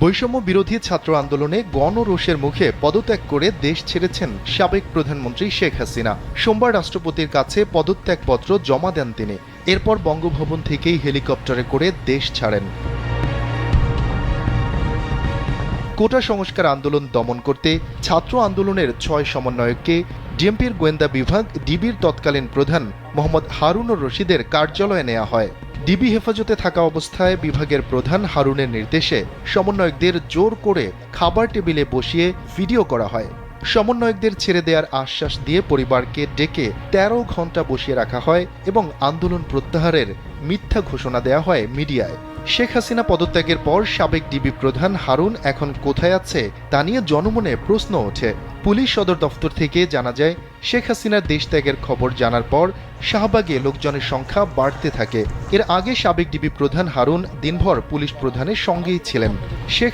বৈষম্য বিরোধী ছাত্র আন্দোলনে গণরোষের মুখে পদত্যাগ করে দেশ ছেড়েছেন সাবেক প্রধানমন্ত্রী শেখ হাসিনা। সোমবার রাষ্ট্রপতির কাছে পদত্যাগপত্র জমা দেন তিনি। এরপর বঙ্গভবন থেকেই হেলিকপ্টারে করে দেশ ছাড়েন। কোটা সংস্কার আন্দোলন দমন করতে ছাত্র আন্দোলনের ৬ সমন্বয়ককে ডিএমপির গোয়েন্দা বিভাগ ডিবির তৎকালীন প্রধান মোহাম্মদ হারুনুর রশিদের কার্যালয়ে নেওয়া হয়। ডিবি হেফাজতে থাকা অবস্থায় বিভাগের প্রধান হারুনের নির্দেশে সমন্বয়কদের জোর করে খাবার টেবিলে বসিয়ে ভিডিও করা হয়। সমন্বয়কদের ছেড়ে দেওয়ার আশ্বাস দিয়ে পরিবারকে ডেকে ১৩ ঘণ্টা বসিয়ে রাখা হয় এবং আন্দোলন প্রত্যাহারের মিথ্যা ঘোষণা দেওয়া হয় মিডিয়ায়। শেখ হাসিনা পদত্যাগের পর সাবেক ডিবি প্রধান হারুন এখন কোথায় আছে তা নিয়ে জনমনে প্রশ্ন ওঠে। পুলিশ সদর দফতর থেকে জানা যায়, শেখ হাসিনার দেশত্যাগের খবর জানার পর শাহবাগে লোকজনের সংখ্যা বাড়তে থাকে। এর আগে সাবেক ডিবি প্রধান হারুন দিনভর পুলিশ প্রধানের সঙ্গেই ছিলেন। শেখ